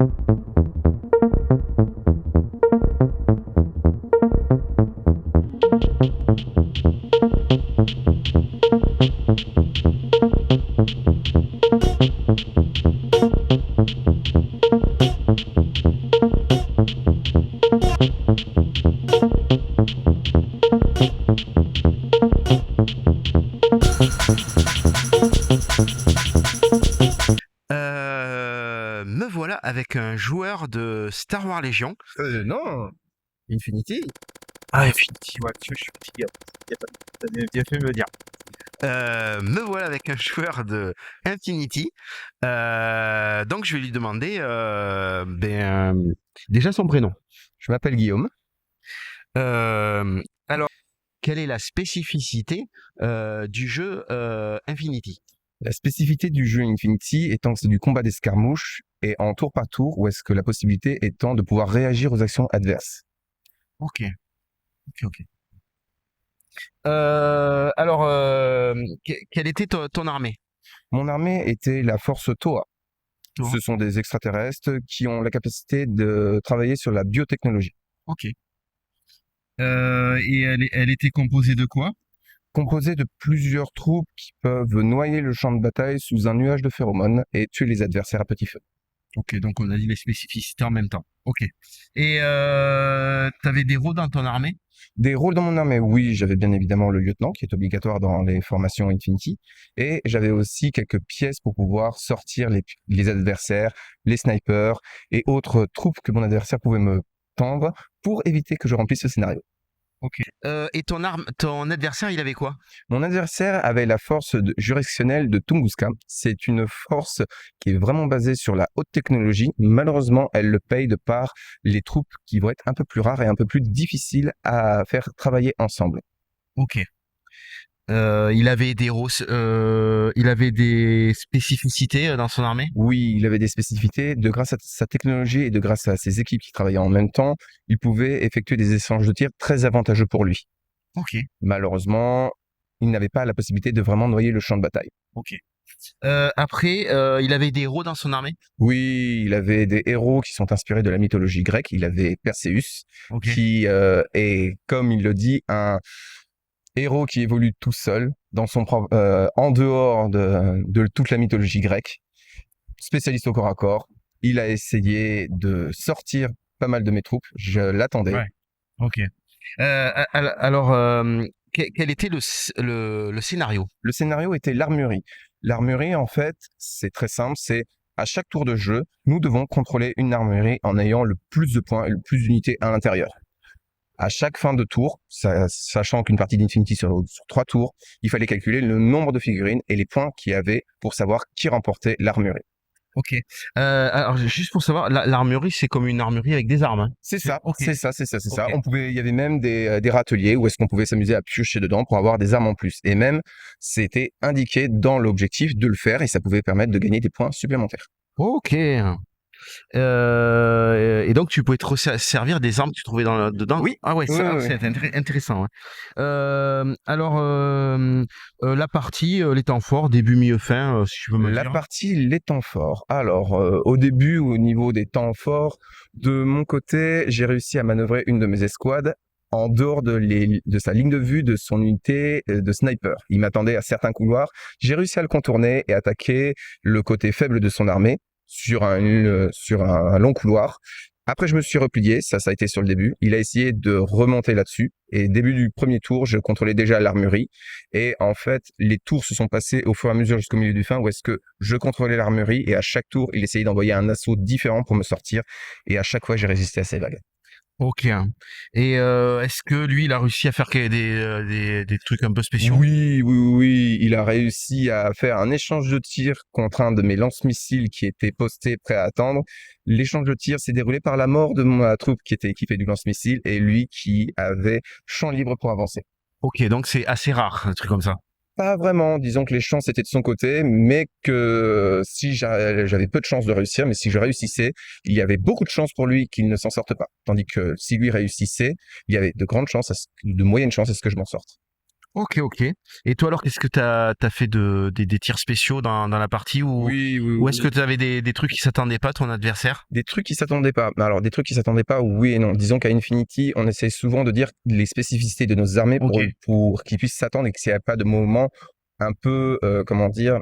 Me voilà avec un joueur de Star Wars Légion. Non, Infinity. Ah, Infinity, ouais, je suis fatigué. T'as bien fait de me le dire. Me voilà avec un joueur de Infinity. Donc je vais lui demander déjà son prénom. Je m'appelle Guillaume. Alors, quelle est la spécificité du jeu Infinity? La spécificité du jeu Infinity étant que c'est du combat d'escarmouche et en tour par tour, ou est-ce que la possibilité étant de pouvoir réagir aux actions adverses. Ok. Alors, quelle était ton armée? Mon armée était la force Toa. Toa. Ce sont des extraterrestres qui ont la capacité de travailler sur la biotechnologie. Ok. Et elle était composée de quoi? Composée de plusieurs troupes qui peuvent noyer le champ de bataille sous un nuage de phéromones et tuer les adversaires à petit feu. Ok, donc on a dit les spécificités en même temps. Ok. Et t'avais des rôles dans ton armée? Des rôles dans mon armée, oui, j'avais bien évidemment le lieutenant qui est obligatoire dans les formations Infinity, et j'avais aussi quelques pièces pour pouvoir sortir les adversaires, les snipers et autres troupes que mon adversaire pouvait me tendre pour éviter que je remplisse ce scénario. Ok. Et ton adversaire, il avait quoi? Mon adversaire avait la force juridictionnelle de Tunguska. C'est une force qui est vraiment basée sur la haute technologie. Malheureusement, elle le paye de par les troupes qui vont être un peu plus rares et un peu plus difficiles à faire travailler ensemble. Ok. Il avait il avait des spécificités dans son armée? Oui, il avait des spécificités. Grâce à sa technologie et grâce à ses équipes qui travaillaient en même temps, il pouvait effectuer des échanges de tirs très avantageux pour lui. Ok. Malheureusement, il n'avait pas la possibilité de vraiment noyer le champ de bataille. Ok. Après, il avait des héros dans son armée? Oui, il avait des héros qui sont inspirés de la mythologie grecque. Il avait Perséus, Ok. qui est, comme il le dit, un héros qui évolue tout seul, en dehors de toute la mythologie grecque. Spécialiste au corps à corps. Il a essayé de sortir pas mal de mes troupes. Je l'attendais. Ouais. Ok. Alors, quel était le scénario? Le scénario était l'armurerie. L'armurerie, en fait, c'est très simple. C'est à chaque tour de jeu, nous devons contrôler une armurerie en ayant le plus de points et le plus d'unités à l'intérieur. À chaque fin de tour, sachant qu'une partie d'Infinity sur 3 tours, il fallait calculer le nombre de figurines et les points qu'il y avait pour savoir qui remportait l'armurerie. Ok. Alors juste pour savoir, l'armurerie, c'est comme une armurerie avec des armes, hein? C'est ça, Ok. c'est ça, c'est ça, c'est ça. Ok. Il y avait même des râteliers où est-ce qu'on pouvait s'amuser à piocher dedans pour avoir des armes en plus. Et même, c'était indiqué dans l'objectif de le faire et ça pouvait permettre de gagner des points supplémentaires. Ok. Et donc tu pouvais te servir des armes que tu trouvais dedans? Oui. Ah ouais, Oui, ça, oui, c'est oui. intéressant, ouais. Alors, la partie, les temps forts, début, milieu, fin, si tu veux me le La dire. partie, les temps forts. Alors, au début, au niveau des temps forts, de mon côté, j'ai réussi à manœuvrer une de mes escouades en dehors de sa ligne de vue de son unité de sniper. Il m'attendait à certains couloirs. J'ai réussi à le contourner et attaquer le côté faible de son armée sur un long couloir. Après, je me suis replié, ça a été sur le début. Il a essayé de remonter là-dessus. Et début du premier tour, je contrôlais déjà l'armurerie. Et en fait, les tours se sont passés au fur et à mesure jusqu'au milieu du fin, où est-ce que je contrôlais l'armurerie. Et à chaque tour, il essayait d'envoyer un assaut différent pour me sortir. Et à chaque fois, j'ai résisté à ces vagues. Ok. Et est-ce que lui, il a réussi à faire des trucs un peu spéciaux? Oui, oui, oui, oui. Il a réussi à faire un échange de tirs contre un de mes lance-missiles qui était posté prêt à attendre. L'échange de tirs s'est déroulé par la mort de ma troupe qui était équipée du lance-missile et lui qui avait champ libre pour avancer. Ok, donc c'est assez rare, un truc comme ça. Pas vraiment, disons que les chances étaient de son côté, mais que si j'avais peu de chances de réussir, mais si je réussissais, il y avait beaucoup de chances pour lui qu'il ne s'en sorte pas. Tandis que si lui réussissait, il y avait de grandes chances, de moyennes chances à ce que je m'en sorte. Ok, ok. Et toi alors, qu'est-ce que t'as fait des tirs spéciaux dans la partie Oui, oui, ou est-ce que oui. tu avais des trucs qui s'attendaient pas ton adversaire? Des trucs qui s'attendaient pas. Alors, des trucs qui s'attendaient pas, oui et non. Disons qu'à Infinity, on essaie souvent de dire les spécificités de nos armées Ok. pour qu'ils puissent s'attendre et qu'il n'y ait pas de moment un peu, comment dire.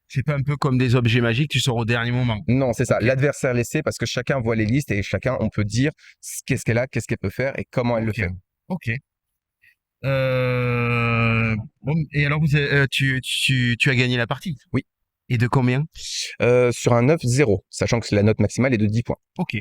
C'est pas un peu comme des objets magiques, tu sors au dernier moment. Non, c'est ça. Ok. L'adversaire laissé parce que chacun voit les listes et chacun, on peut dire qu'est-ce qu'elle a, qu'est-ce qu'elle peut faire et comment elle le Ok. fait. Ok. Bon, et alors tu as gagné la partie. Oui. Et de combien? Sur un 9-0, sachant que la note maximale est de 10 points. Ok.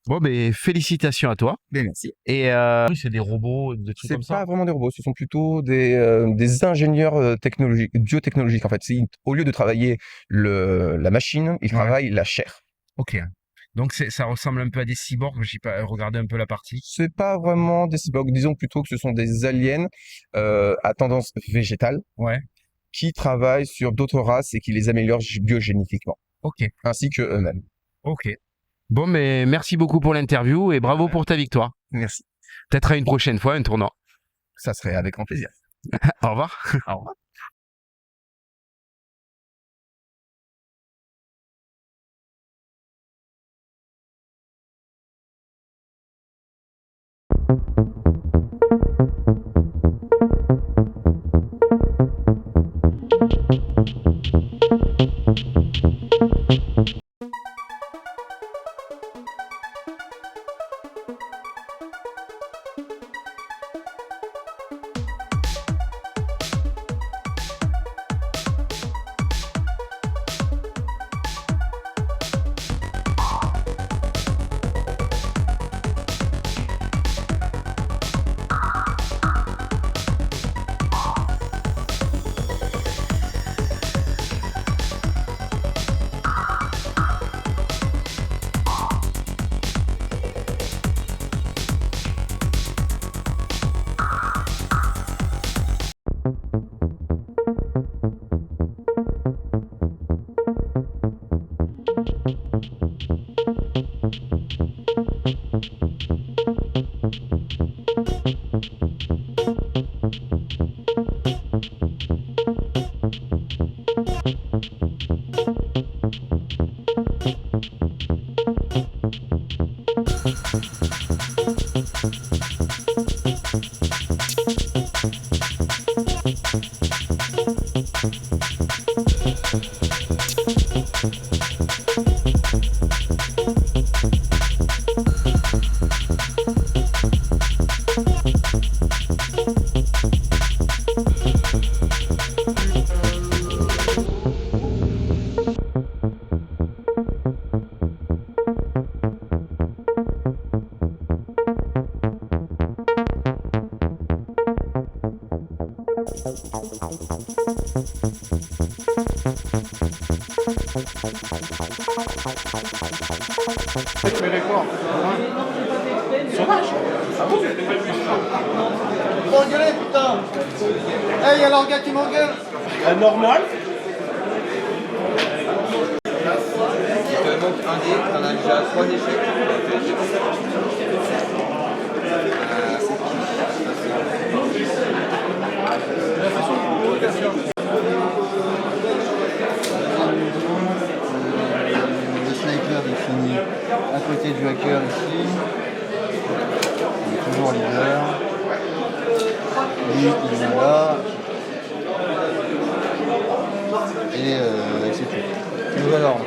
Bon, ben félicitations à toi. Ben, merci. Et c'est des robots, des trucs C'est comme ça. pas vraiment des robots, ce sont plutôt des ingénieurs technologiques, biotechnologiques en fait. Au lieu de travailler la machine, ils Ouais. travaillent la chair. Ok. Donc ça ressemble un peu à des cyborgs. J'ai pas regardé un peu la partie. C'est pas vraiment des cyborgs, disons plutôt que ce sont des aliens à tendance végétale Ouais. qui travaillent sur d'autres races et qui les améliorent biogénétiquement, Ok. ainsi que eux-mêmes. Ok. Bon, mais merci beaucoup pour l'interview et bravo pour ta victoire. Merci. Peut-être à une prochaine fois, un tournoi. Ça serait avec grand plaisir. Au revoir. Au revoir. Récupérer quoi? Sauvage. Ah bon? Faut engueuler, putain. Eh, y'a l'orga qui m'engueule. Normal. Il te manque un dé, t'en as déjà 3 échecs. Le sniper défini à côté du hacker ici. Il est toujours leader. Lui, il est là. Et c'est tout. Nouvel ordre.